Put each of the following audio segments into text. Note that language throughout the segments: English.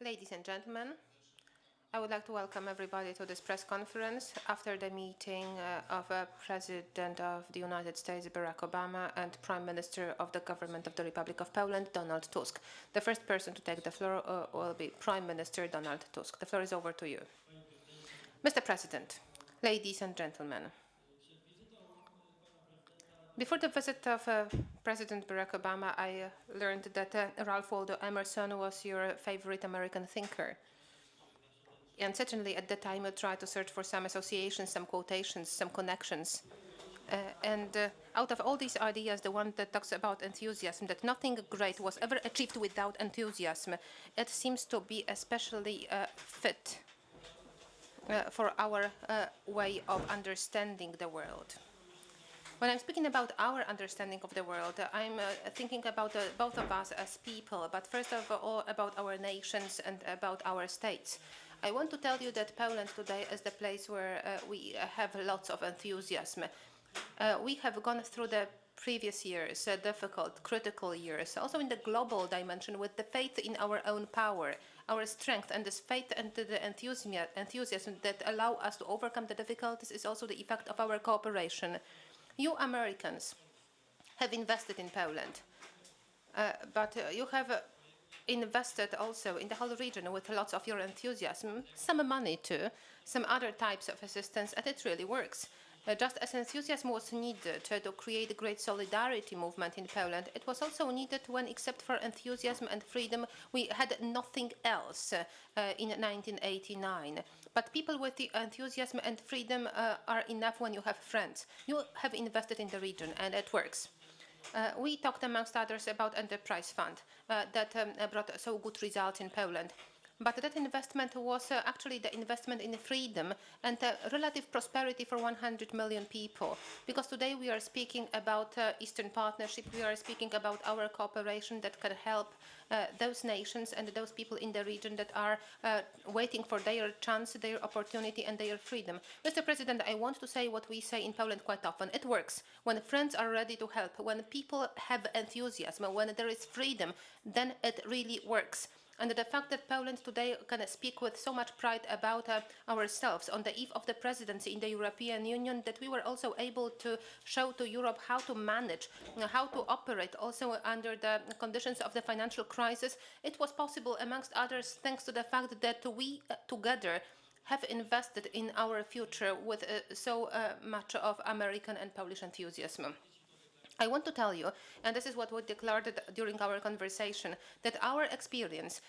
Ladies and gentlemen, I would like to welcome everybody to this press conference after the meeting of President of the United States, Barack Obama, and Prime Minister of the Government of the Republic of Poland, Donald Tusk. The first person to take the floor will be Prime Minister Donald Tusk. The floor is over to you. Mr. President, ladies and gentlemen, before the visit of President Barack Obama, I learned that Ralph Waldo Emerson was your favorite American thinker. And certainly at the time you tried to search for some associations, some quotations, some connections. Out of all these ideas, the one that talks about enthusiasm, that nothing great was ever achieved without enthusiasm, it seems to be especially fit for our way of understanding the world. When I'm speaking about our understanding of the world, I'm thinking about both of us as people, but first of all about our nations and about our states. I want to tell you that Poland today is the place where we have lots of enthusiasm. We have gone through the previous years, difficult, critical years, also in the global dimension, with the faith in our own power, our strength, and this faith and the enthusiasm that allow us to overcome the difficulties is also the effect of our cooperation. You Americans have invested in Poland, but you have invested also in the whole region with lots of your enthusiasm, some money too, some other types of assistance, and it really works. Just as enthusiasm was needed to create a great solidarity movement in Poland, it was also needed when, except for enthusiasm and freedom, we had nothing else in 1989. But people with the enthusiasm and freedom are enough when you have friends. You have invested in the region, and it works. We talked, amongst others, about enterprise fund that brought so good results in Poland. But that investment was actually the investment in freedom and relative prosperity for 100 million people. Because today we are speaking about Eastern Partnership, we are speaking about our cooperation that can help those nations and those people in the region that are waiting for their chance, their opportunity and their freedom. Mr. President, I want to say what we say in Poland quite often. It works. When friends are ready to help, when people have enthusiasm, when there is freedom, then it really works. And the fact that Poland today can speak with so much pride about ourselves on the eve of the presidency in the European Union, that we were also able to show to Europe how to manage, how to operate also under the conditions of the financial crisis, it was possible, amongst others, thanks to the fact that we together have invested in our future with so much of American and Polish enthusiasm. I want to tell you, and this is what we declared during our conversation, that our experience,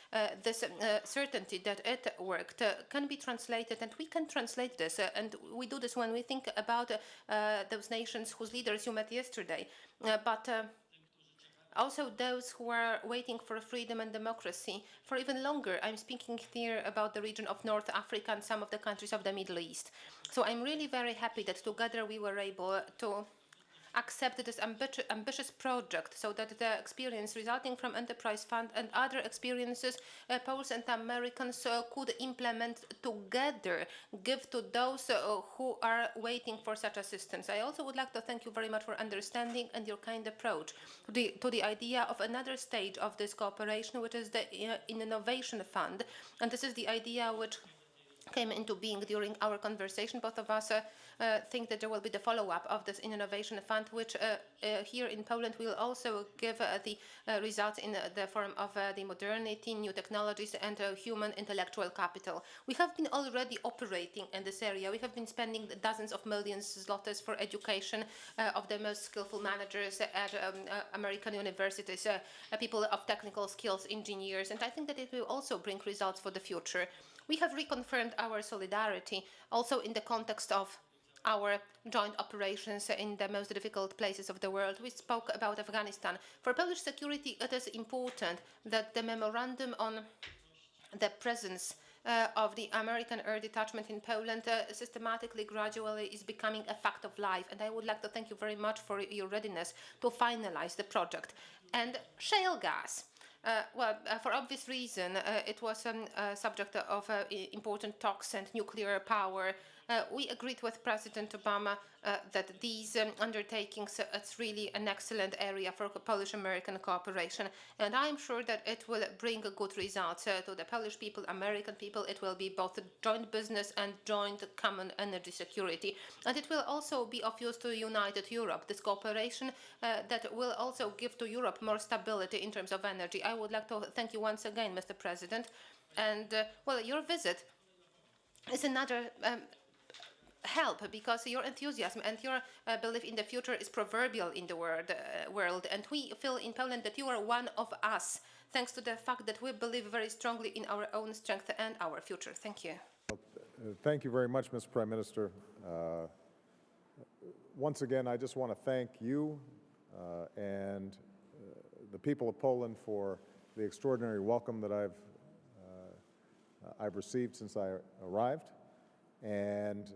this certainty that it worked, can be translated, and we can translate this, and we do this when we think about those nations whose leaders you met yesterday, but also those who are waiting for freedom and democracy for even longer. I'm speaking here about the region of North Africa and some of the countries of the Middle East. So I'm really very happy that together we were able to accept this ambitious project, so that the experience resulting from Enterprise Fund and other experiences Poles and Americans could implement together, give to those who are waiting for such assistance. I also would like to thank you very much for understanding and your kind approach to the idea of another stage of this cooperation, which is the Innovation Fund. And this is the idea which came into being during our conversation. Both of us think that there will be the follow-up of this Innovation Fund, which here in Poland will also give the results in the form of the modernity, new technologies and human intellectual capital. We have been already operating in this area. We have been spending dozens of millions of zlotys for education of the most skillful managers at American universities, people of technical skills, engineers, and I think that it will also bring results for the future. We have reconfirmed our solidarity also in the context of our joint operations in the most difficult places of the world. We spoke about Afghanistan. For Polish security, it is important that the memorandum on the presence of the American air detachment in Poland systematically, gradually is becoming a fact of life. And I would like to thank you very much for your readiness to finalize the project. And shale gas. For obvious reason, it was a subject of important talks, and nuclear power We agreed with President Obama that these undertakings, it's really an excellent area for Polish-American cooperation, and I'm sure that it will bring good results to the Polish people, American people. It will be both joint business and joint common energy security, and it will also be of use to united Europe. This cooperation that will also give to Europe more stability in terms of energy. I would like to thank you once again, Mr. President, and well, your visit is another help, because your enthusiasm and your belief in the future is proverbial in the world, and we feel in Poland that you are one of us, thanks to the fact that we believe very strongly in our own strength and our future. Thank you. Thank you very much, Mr. Prime Minister. Once again, I just want to thank you and the people of Poland for the extraordinary welcome that I've received since I arrived. And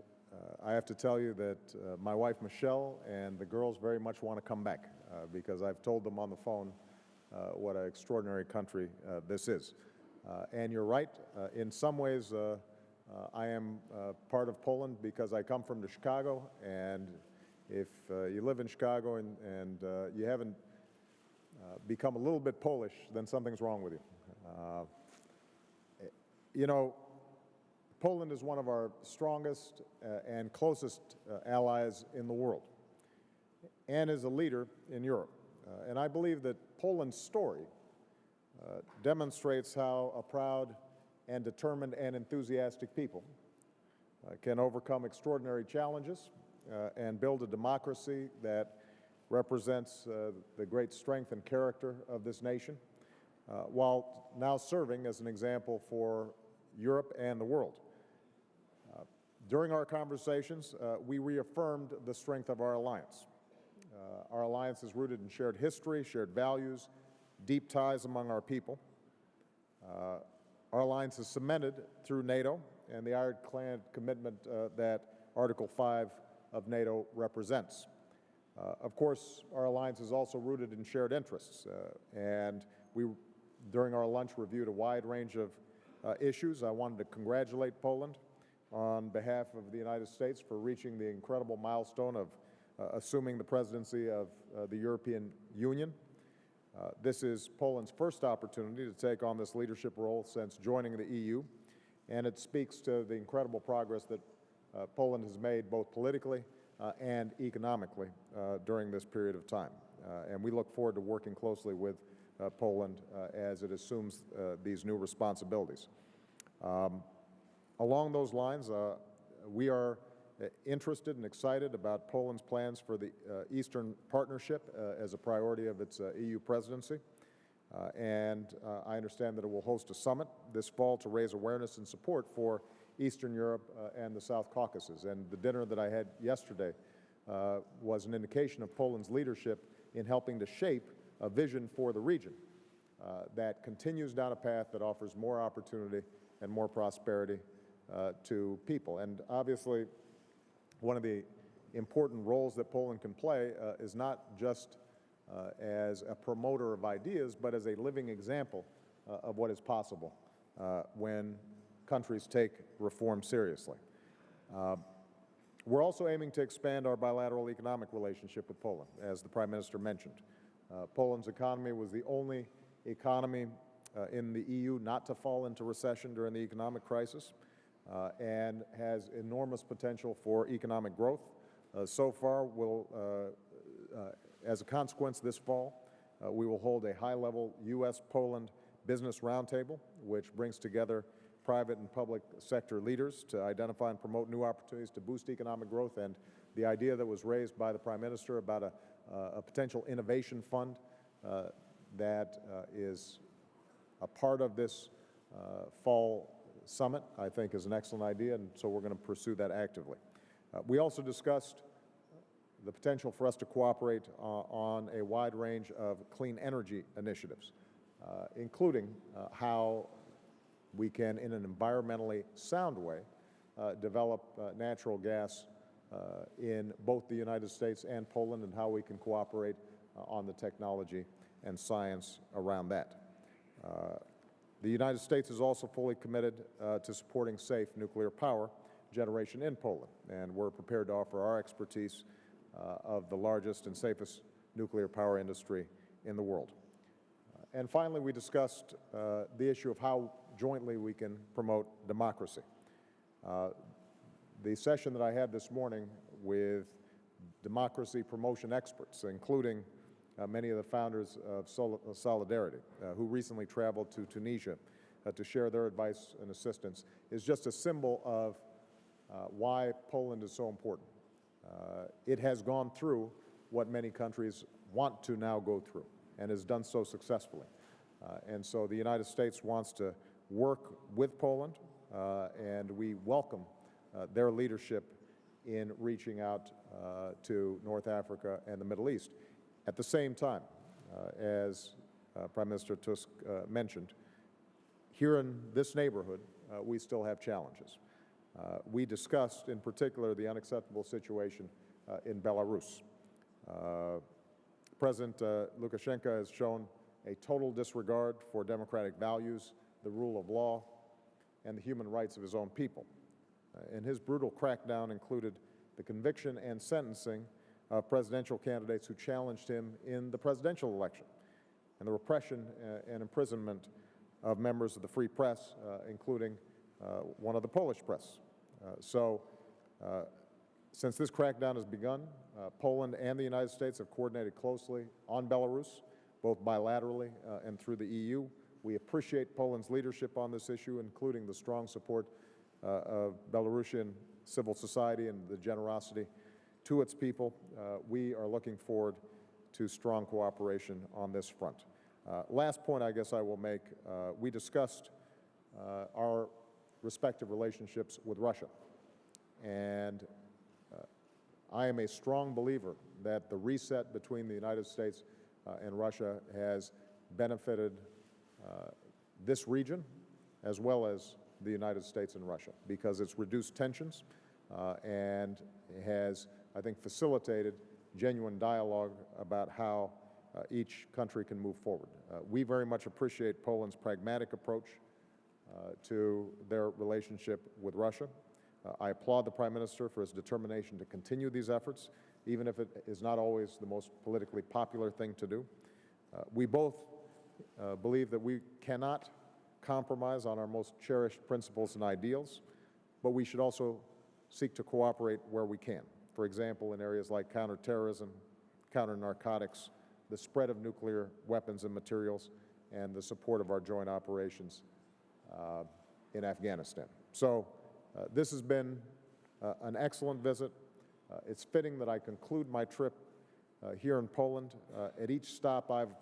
I have to tell you that my wife, Michelle, and the girls very much want to come back because I've told them on the phone what an extraordinary country this is. And you're right, in some ways I am part of Poland because I come from Chicago, and if you live in Chicago and you haven't become a little bit Polish, then something's wrong with you. You know, Poland is one of our strongest and closest allies in the world, and is a leader in Europe. And I believe that Poland's story demonstrates how a proud and determined and enthusiastic people can overcome extraordinary challenges and build a democracy that represents the great strength and character of this nation, while now serving as an example for Europe and the world. During our conversations, we reaffirmed the strength of our alliance. Our alliance is rooted in shared history, shared values, deep ties among our people. Our alliance is cemented through NATO and the ironclad commitment that Article 5 of NATO represents. Of course, our alliance is also rooted in shared interests, and we, during our lunch, reviewed a wide range of issues. I wanted to congratulate Poland on behalf of the United States for reaching the incredible milestone of assuming the presidency of the European Union. This is Poland's first opportunity to take on this leadership role since joining the EU, and it speaks to the incredible progress that Poland has made both politically and economically during this period of time. And we look forward to working closely with Poland as it assumes these new responsibilities. Along those lines, we are interested and excited about Poland's plans for the Eastern Partnership as a priority of its EU presidency. And I understand that it will host a summit this fall to raise awareness and support for Eastern Europe and the South Caucasus. And the dinner that I had yesterday was an indication of Poland's leadership in helping to shape a vision for the region that continues down a path that offers more opportunity and more prosperity to people. And obviously, one of the important roles that Poland can play is not just as a promoter of ideas, but as a living example of what is possible when countries take reform seriously. We're also aiming to expand our bilateral economic relationship with Poland, as the Prime Minister mentioned. Poland's economy was the only economy in the EU not to fall into recession during the economic crisis, and has enormous potential for economic growth. So far, as a consequence this fall, we will hold a high-level U.S.-Poland business roundtable, which brings together private and public sector leaders to identify and promote new opportunities to boost economic growth. And the idea that was raised by the Prime Minister about a potential innovation fund that is a part of this fall summit, I think, is an excellent idea, and so we're going to pursue that actively. We also discussed the potential for us to cooperate on a wide range of clean energy initiatives, including how we can, in an environmentally sound way, develop natural gas in both the United States and Poland, and how we can cooperate on the technology and science around that. The United States is also fully committed to supporting safe nuclear power generation in Poland, and we're prepared to offer our expertise of the largest and safest nuclear power industry in the world. And finally, we discussed the issue of how jointly we can promote democracy. The session that I had this morning with democracy promotion experts, including many of the founders of Solidarity, who recently traveled to Tunisia to share their advice and assistance, is just a symbol of why Poland is so important. It has gone through what many countries want to now go through, and has done so successfully. And so the United States wants to work with Poland, and we welcome their leadership in reaching out to North Africa and the Middle East. At the same time, as Prime Minister Tusk mentioned, here in this neighborhood, we still have challenges. We discussed, in particular, the unacceptable situation in Belarus. President Lukashenko has shown a total disregard for democratic values, the rule of law, and the human rights of his own people. And his brutal crackdown included the conviction and sentencing of presidential candidates who challenged him in the presidential election, and the repression and imprisonment of members of the free press, including one of the Polish press. Since this crackdown has begun, Poland and the United States have coordinated closely on Belarus, both bilaterally and through the EU. We appreciate Poland's leadership on this issue, including the strong support of Belarusian civil society and the generosity to its people. We are looking forward to strong cooperation on this front. Last point I guess I will make, we discussed our respective relationships with Russia. And I am a strong believer that the reset between the United States and Russia has benefited this region as well as the United States and Russia, because it's reduced tensions and has, I think, facilitated genuine dialogue about how each country can move forward. We very much appreciate Poland's pragmatic approach to their relationship with Russia. I applaud the Prime Minister for his determination to continue these efforts, even if it is not always the most politically popular thing to do. We both believe that we cannot compromise on our most cherished principles and ideals, but we should also seek to cooperate where we can. For example, in areas like counterterrorism, counter-narcotics, the spread of nuclear weapons and materials, and the support of our joint operations in Afghanistan. So this has been an excellent visit. It's fitting that I conclude my trip here in Poland. At each stop, I've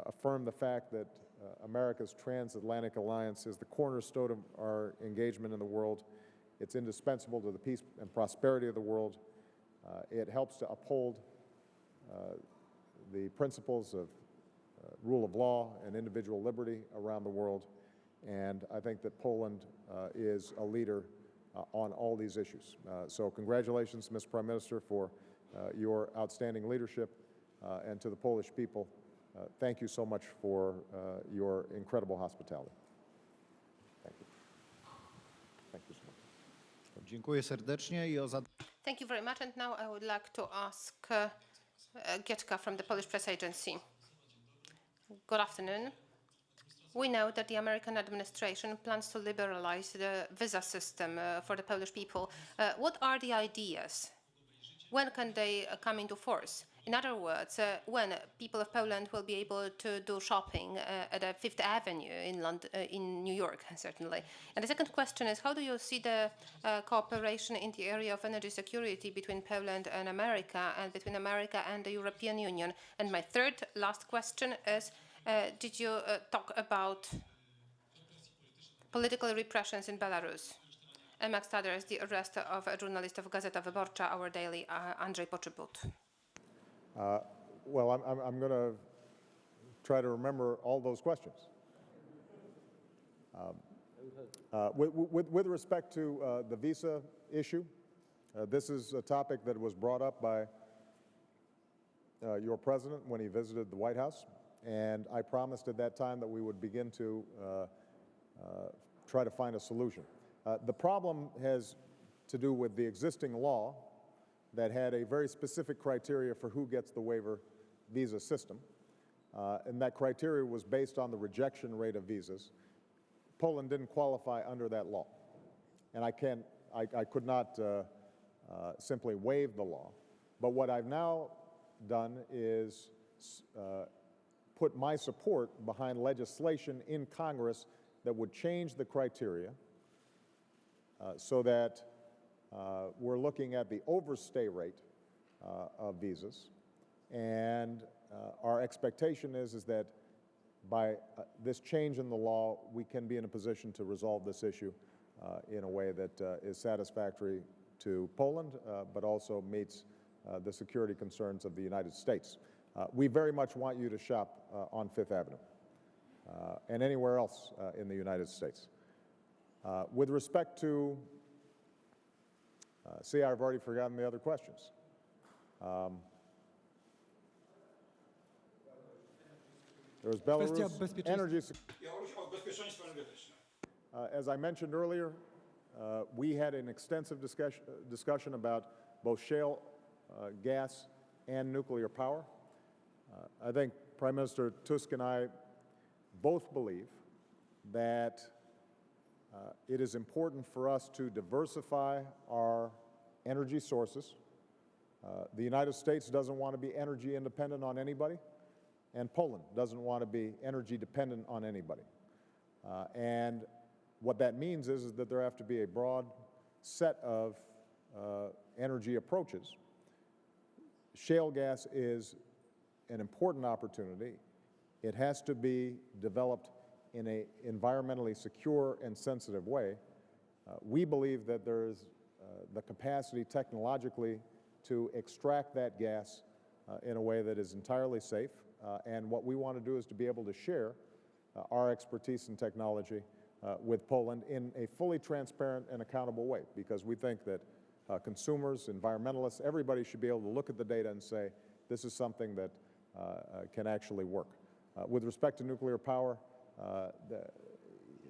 affirmed the fact that America's transatlantic alliance is the cornerstone of our engagement in the world. It's indispensable to the peace and prosperity of the world. It helps to uphold the principles of rule of law and individual liberty around the world. And I think that Poland is a leader on all these issues. So congratulations, Mr. Prime Minister, for your outstanding leadership, and to the Polish people, thank you so much for your incredible hospitality. Thank you. Thank you so much. Dziękuję serdecznie i o Thank you very much. And now I would like to ask Gietka from the Polish Press Agency. Good afternoon. We know that the American administration plans to liberalize the visa system for the Polish people. What are the ideas? When can they come into force? In other words, when people of Poland will be able to do shopping at Fifth Avenue in London, in New York, certainly. And the second question is, how do you see the cooperation in the area of energy security between Poland and America, and between America and the European Union? And my third, last question is, did you talk about political repressions in Belarus? Amongst others, the arrest of a journalist of Gazeta Wyborcza, our daily, Andrzej Poczybut. Well, I'm going to try to remember all those questions. With respect to the visa issue, this is a topic that was brought up by your president when he visited the White House, and I promised at that time that we would begin to try to find a solution. The problem has to do with the existing law that had a very specific criteria for who gets the waiver visa system. And that criteria was based on the rejection rate of visas. Poland didn't qualify under that law. And I could not simply waive the law. But what I've now done is put my support behind legislation in Congress that would change the criteria so that we're looking at the overstay rate of visas. And our expectation is that by this change in the law, we can be in a position to resolve this issue in a way that is satisfactory to Poland, but also meets the security concerns of the United States. We very much want you to shop on Fifth Avenue and anywhere else in the United States. With respect to, see, I've already forgotten the other questions. There was Belarus, energy. As I mentioned earlier, we had an extensive discussion about both shale gas and nuclear power. I think Prime Minister Tusk and I both believe that it is important for us to diversify our energy sources. The United States doesn't want to be energy independent on anybody, and Poland doesn't want to be energy dependent on anybody. And what that means is that there have to be a broad set of energy approaches. Shale gas is an important opportunity. It has to be developed in an environmentally secure and sensitive way. We believe that there is the capacity technologically to extract that gas in a way that is entirely safe. And what we want to do is to be able to share our expertise and technology with Poland in a fully transparent and accountable way, because we think that consumers, environmentalists, everybody should be able to look at the data and say, this is something that can actually work. With respect to nuclear power,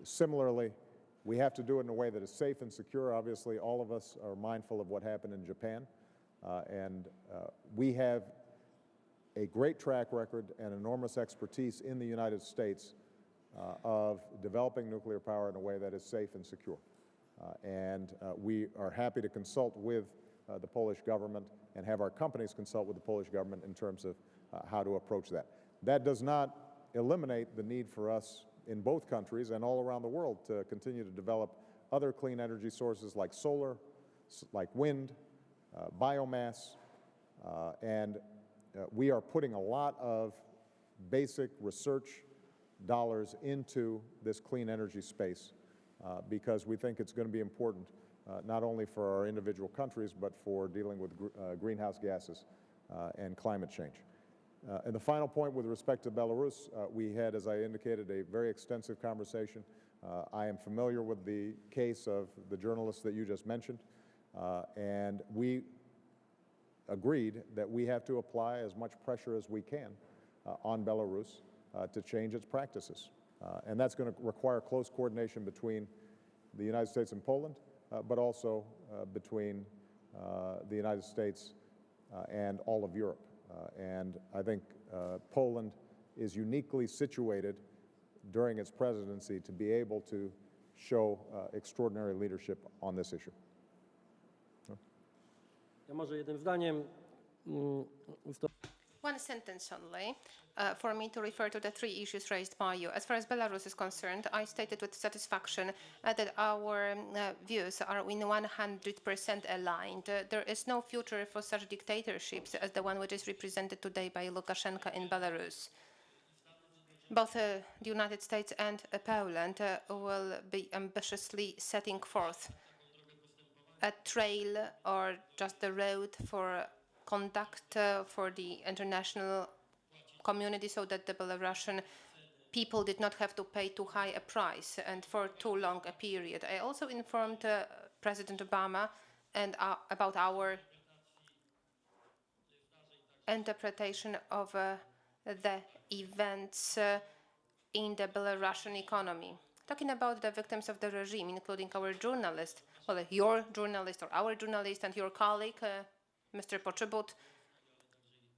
similarly, we have to do it in a way that is safe and secure. Obviously, all of us are mindful of what happened in Japan, and we have a great track record and enormous expertise in the United States of developing nuclear power in a way that is safe and secure. And we are happy to consult with the Polish government and have our companies consult with the Polish government in terms of how to approach that. That does not eliminate the need for us in both countries and all around the world to continue to develop other clean energy sources like solar, like wind, biomass, and we are putting a lot of basic research dollars into this clean energy space because we think it's going to be important not only for our individual countries, but for dealing with greenhouse gases and climate change. And the final point with respect to Belarus, we had, as I indicated, a very extensive conversation. I am familiar with the case of the journalist that you just mentioned, and we agreed that we have to apply as much pressure as we can on Belarus to change its practices. And that's going to require close coordination between the United States and Poland, but also between the United States and all of Europe. And I think Poland is uniquely situated during its presidency to be able to show extraordinary leadership on this issue. One sentence only for me to refer to the three issues raised by you. As far as Belarus is concerned, I stated with satisfaction that our views are in 100% aligned. There is no future for such dictatorships as the one which is represented today by Lukashenko in Belarus. Both the United States and Poland will be ambitiously setting forth a trail or just the road for conduct for the international community so that the Belarusian people did not have to pay too high a price and for too long a period. I also informed President Obama and about our interpretation of the events in the Belarusian economy. Talking about the victims of the regime, including our journalist, well, your journalist or our journalist and your colleague, Mr. Poczobut,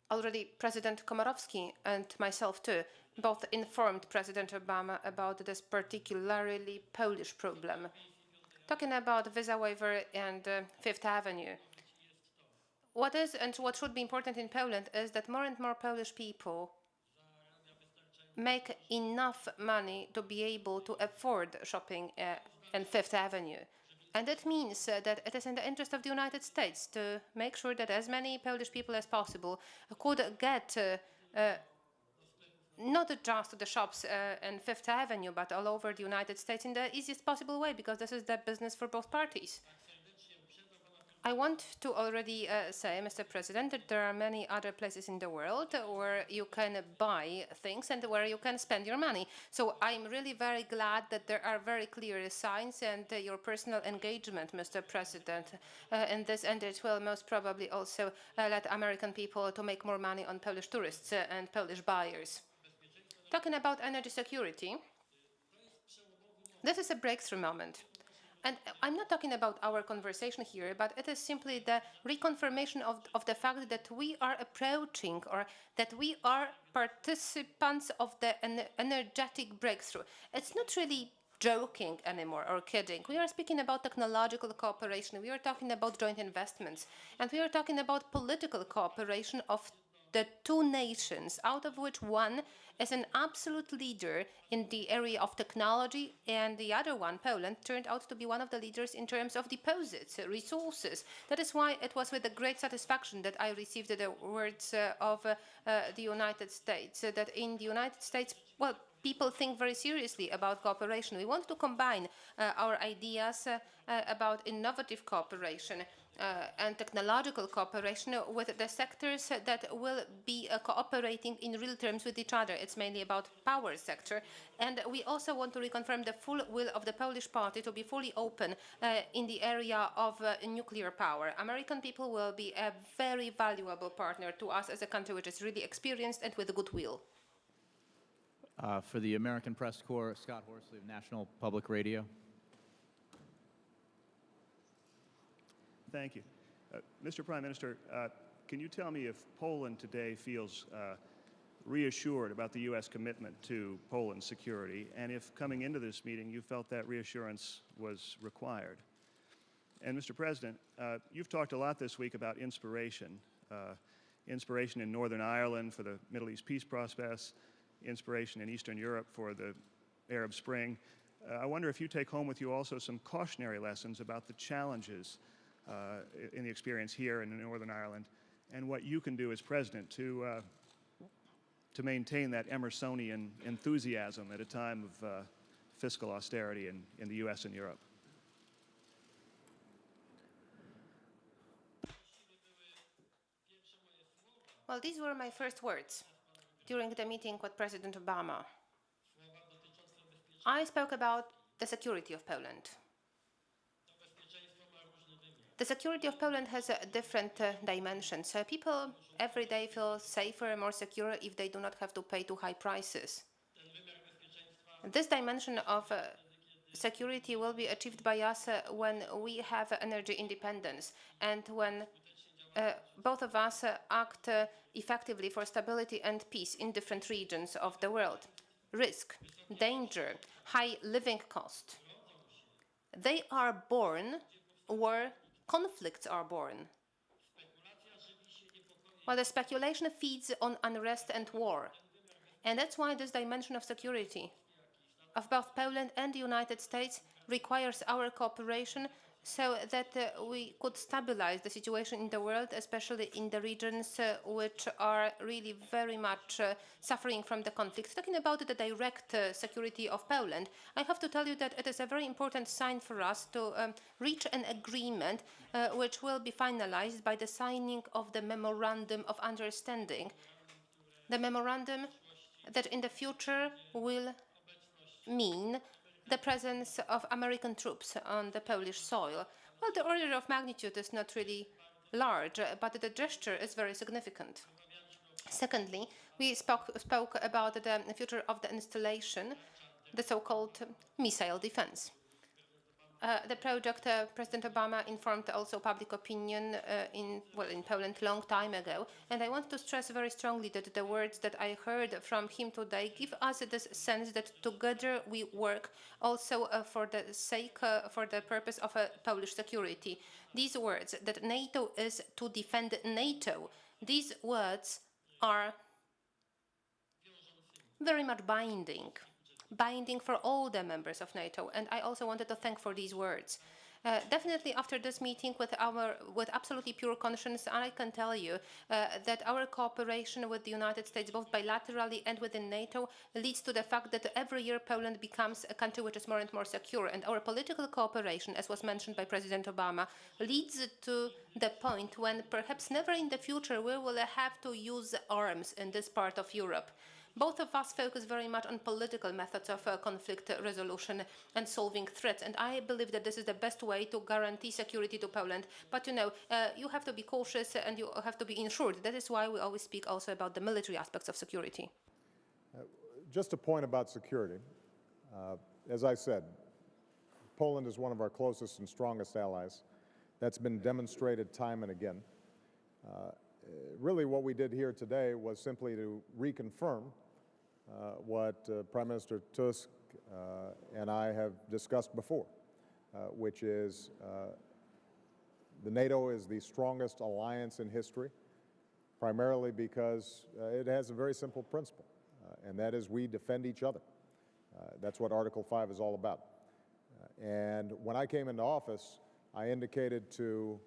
already President Komorowski and myself too, both informed President Obama about this particularly Polish problem. Talking about visa waiver and Fifth Avenue, what is and what should be important in Poland is that more and more Polish people make enough money to be able to afford shopping in Fifth Avenue. And it means that it is in the interest of the United States to make sure that as many Polish people as possible could get not just to the shops in Fifth Avenue, but all over the United States in the easiest possible way, because this is the business for both parties. I want to already say, Mr. President, that there are many other places in the world where you can buy things and where you can spend your money. So I'm really very glad that there are very clear signs and your personal engagement, Mr. President, in this, and it will most probably also let American people to make more money on Polish tourists and Polish buyers. Talking about energy security, this is a breakthrough moment. And I'm not talking about our conversation here, but it is simply the reconfirmation of the fact that we are approaching, or that we are participants of the energetic breakthrough. It's not really joking anymore or kidding. We are speaking about technological cooperation. We are talking about joint investments. And we are talking about political cooperation of the two nations, out of which one is an absolute leader in the area of technology, and the other one, Poland, turned out to be one of the leaders in terms of deposits, resources. That is why it was with a great satisfaction that I received the words of the United States, that in the United States, well, people think very seriously about cooperation. We want to combine our ideas about innovative cooperation and technological cooperation with the sectors that will be cooperating in real terms with each other. It's mainly about power sector. And we also want to reconfirm the full will of the Polish party to be fully open in the area of nuclear power. American people will be a very valuable partner to us as a country which is really experienced and with goodwill. For the American Press Corps, Scott Horsley of National Public Radio. Thank you. Mr. Prime Minister, can you tell me if Poland today feels reassured about the U.S. commitment to Poland's security, and if coming into this meeting you felt that reassurance was required? And Mr. President, you've talked a lot this week about inspiration. Inspiration in Northern Ireland for the Middle East peace process, inspiration in Eastern Europe for the Arab Spring. I wonder if you take home with you also some cautionary lessons about the challenges in the experience here in Northern Ireland, and what you can do as president to maintain that Emersonian enthusiasm at a time of fiscal austerity in the U.S. and Europe. Well, these were my first words during the meeting with President Obama. I spoke about the security of Poland. The security of Poland has different dimensions. People every day feel safer and more secure if they do not have to pay too high prices. This dimension of security will be achieved by us when we have energy independence and when both of us act effectively for stability and peace in different regions of the world. Risk, danger, high living cost. They are born where conflicts are born. Well, the speculation feeds on unrest and war. And that's why this dimension of security of both Poland and the United States requires our cooperation so that we could stabilize the situation in the world, especially in the regions which are really very much suffering from the conflict. Talking about the direct security of Poland, I have to tell you that it is a very important sign for us to reach an agreement which will be finalized by the signing of the Memorandum of Understanding. The memorandum that in the future will mean the presence of American troops on the Polish soil. Well, the order of magnitude is not really large, but the gesture is very significant. Secondly, we spoke about the future of the installation the so-called missile defense. The project, President Obama informed also public opinion in Poland long time ago, and I want to stress very strongly that the words that I heard from him today give us this sense that together we work also for the sake, for the purpose of Polish security. These words, that NATO is to defend NATO, these words are very much binding for all the members of NATO, and I also wanted to thank for these words. Definitely after this meeting with absolutely pure conscience, I can tell you that our cooperation with the United States, both bilaterally and within NATO, leads to the fact that every year Poland becomes a country which is more and more secure, and our political cooperation, as was mentioned by President Obama, leads to the point when perhaps never in the future we will have to use arms in this part of Europe. Both of us focus very much on political methods of conflict resolution and solving threats, and I believe that this is the best way to guarantee security to Poland. But you have to be cautious and you have to be insured. That is why we always speak also about the military aspects of security. Just a point about security. As I said, Poland is one of our closest and strongest allies. That's been demonstrated time and again. Really what we did here today was simply to reconfirm what Prime Minister Tusk and I have discussed before, which is the NATO is the strongest alliance in history, primarily because it has a very simple principle, and that is we defend each other. That's what Article 5 is all about. And when I came into office, I indicated to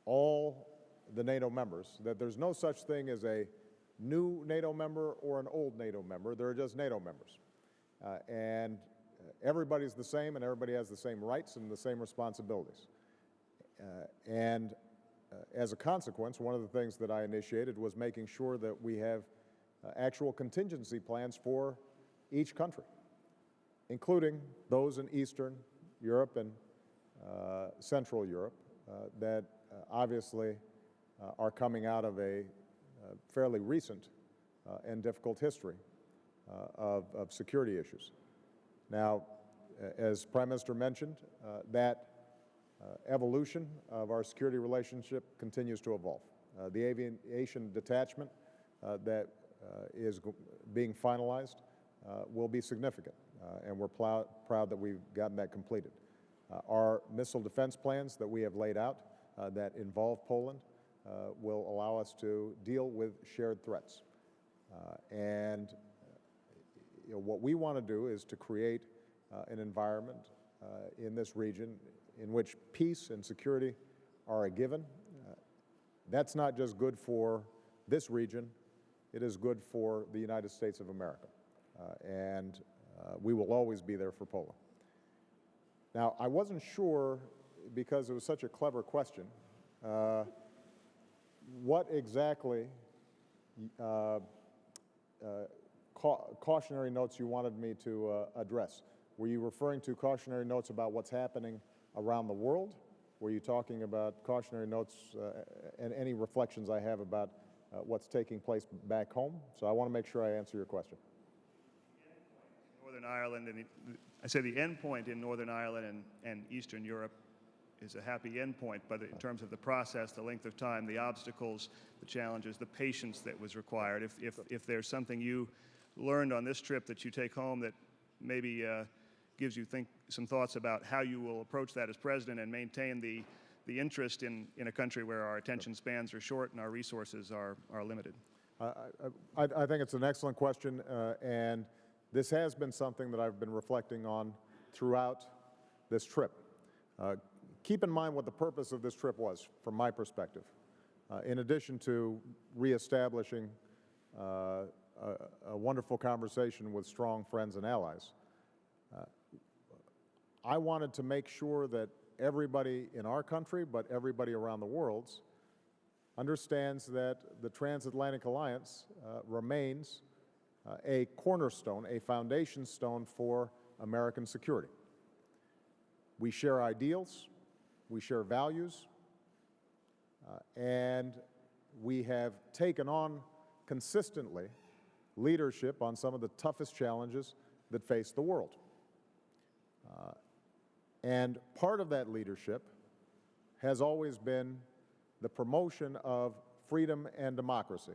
all the NATO members that there's no such thing as a new NATO member or an old NATO member. They're just NATO members. And everybody's the same, and everybody has the same rights and the same responsibilities. As a consequence, one of the things that I initiated was making sure that we have actual contingency plans for each country, including those in Eastern Europe and Central Europe that obviously are coming out of a fairly recent and difficult history of security issues. Now, as Prime Minister mentioned, that evolution of our security relationship continues to evolve. The aviation detachment that is being finalized will be significant, and we're proud that we've gotten that completed. Our missile defense plans that we have laid out that involve Poland will allow us to deal with shared threats. What we want to do is to create an environment in this region in which peace and security are a given. That's not just good for this region, it is good for the United States of America. We will always be there for Poland. Now, I wasn't sure, because it was such a clever question, what exactly cautionary notes you wanted me to address. Were you referring to cautionary notes about what's happening around the world? Were you talking about cautionary notes and any reflections I have about what's taking place back home? So I want to make sure I answer your question. Northern Ireland, and I say the end point in Northern Ireland and Eastern Europe is a happy end point, but in terms of the process, the length of time, the obstacles, the challenges, the patience that was required, if there's something you learned on this trip that you take home that maybe gives you some thoughts about how you will approach that as president and maintain the interest in a country where our attention spans are short and our resources are limited. I think it's an excellent question, and this has been something that I've been reflecting on throughout this trip. Keep in mind what the purpose of this trip was, from my perspective. In addition to reestablishing a wonderful conversation with strong friends and allies, I wanted to make sure that everybody in our country, but everybody around the world, understands that the transatlantic alliance remains a cornerstone, a foundation stone for American security. We share ideals, we share values, and we have taken on consistently leadership on some of the toughest challenges that face the world. And part of that leadership has always been the promotion of freedom and democracy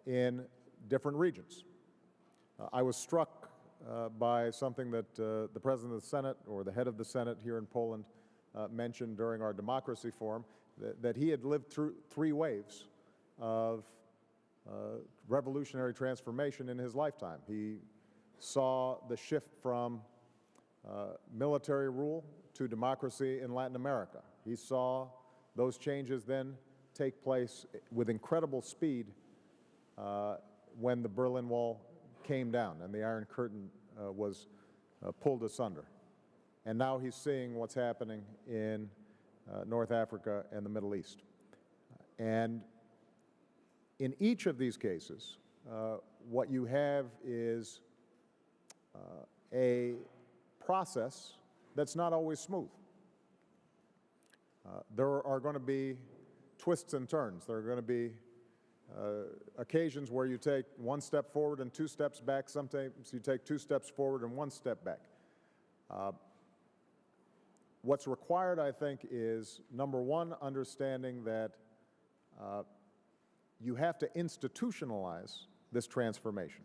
in different regions. I was struck by something that the President of the Senate, or the head of the Senate here in Poland, mentioned during our democracy forum, that he had lived through 3 waves of revolutionary transformation in his lifetime. He saw the shift from military rule to democracy in Latin America. He saw those changes then take place with incredible speed when the Berlin Wall came down and the Iron Curtain was pulled asunder. And now he's seeing what's happening in North Africa and the Middle East. And in each of these cases, what you have is a process that's not always smooth. There are going to be twists and turns. There are going to be occasions where you take 1 step forward and 2 steps back. Sometimes you take 2 steps forward and 1 step back. What's required, I think, is, number one, understanding that you have to institutionalize this transformation.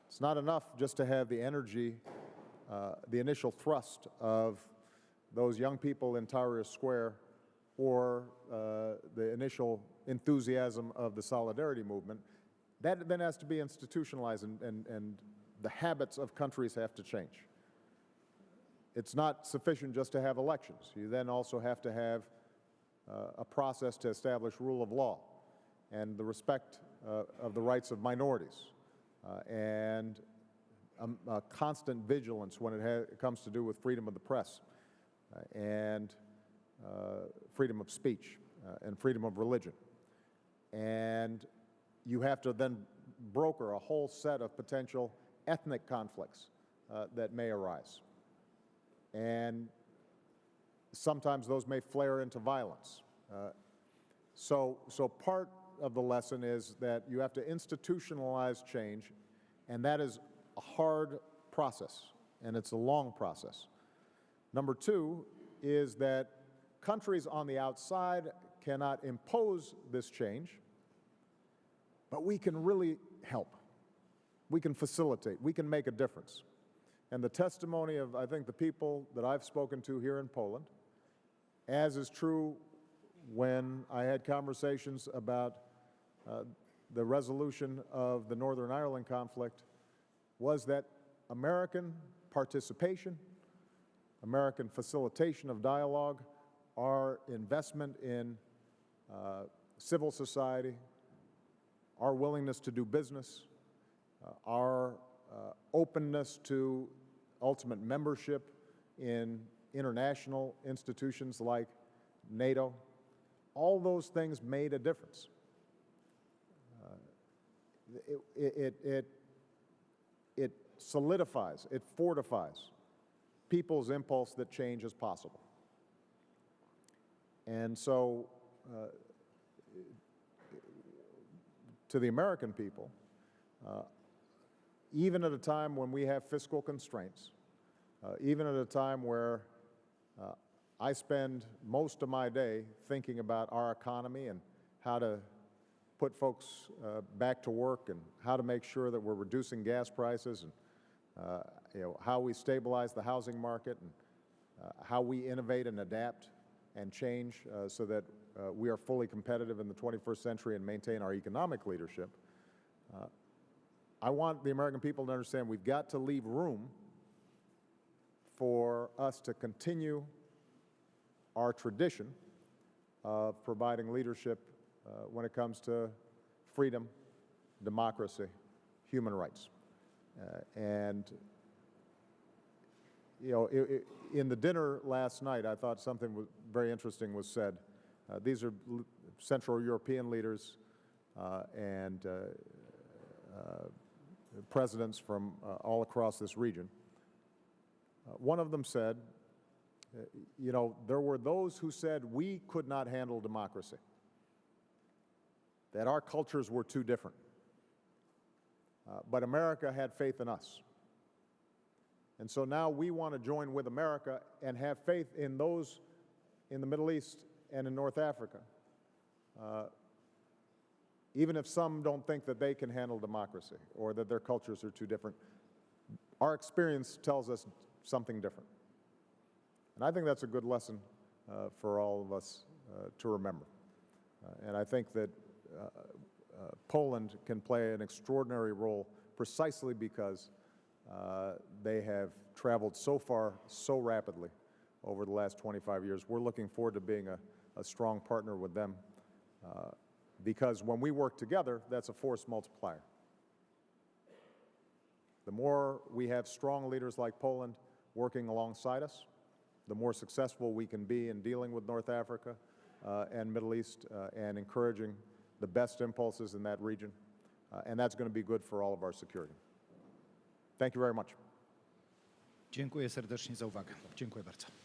It's not enough just to have the energy, the initial thrust of those young people in Tahrir Square, or the initial enthusiasm of the Solidarity movement. That then has to be institutionalized, and the habits of countries have to change. It's not sufficient just to have elections. You then also have to have a process to establish rule of law and the respect of the rights of minorities, and a constant vigilance when it comes to do with freedom of the press and freedom of speech and freedom of religion. And you have to then broker a whole set of potential ethnic conflicts that may arise. And sometimes those may flare into violence. So part of the lesson is that you have to institutionalize change, and that is a hard process, and it's a long process. Number two is that countries on the outside cannot impose this change, but we can really help. We can facilitate. We can make a difference. And the testimony of, I think, the people that I've spoken to here in Poland, as is true when I had conversations about the resolution of the Northern Ireland conflict, was that American participation, American facilitation of dialogue, our investment in civil society, our willingness to do business, our openness to ultimate membership in international institutions like NATO, all those things made a difference. It solidifies, it fortifies people's impulse that change is possible. And so, to the American people, even at a time when we have fiscal constraints, even at a time where I spend most of my day thinking about our economy and how to put folks back to work and how to make sure that we're reducing gas prices and how we stabilize the housing market and how we innovate and adapt and change so that we are fully competitive in the 21st century and maintain our economic leadership. I want the American people to understand we've got to leave room for us to continue our tradition of providing leadership when it comes to freedom, democracy, human rights. And in the dinner last night, I thought something very interesting was said. These are Central European leaders and presidents from all across this region. One of them said, there were those who said we could not handle democracy, that our cultures were too different. but America had faith in us. And so now we want to join with America and have faith in those in the Middle East and in North Africa, even if some don't think that they can handle democracy or that their cultures are too different. Our experience tells us something different. And I think that's a good lesson for all of us to remember. And I think that Poland can play an extraordinary role precisely because they have traveled so far, so rapidly over the last 25 years. We're looking forward to being a strong partner with them because when we work together, that's a force multiplier. The more we have strong leaders like Poland working alongside us, the more successful we can be in dealing with North Africa and Middle East and encouraging the best impulses in that region. And that's going to be good for all of our security. Thank you very much. Dziękuję serdecznie za uwagę. Dziękuję bardzo.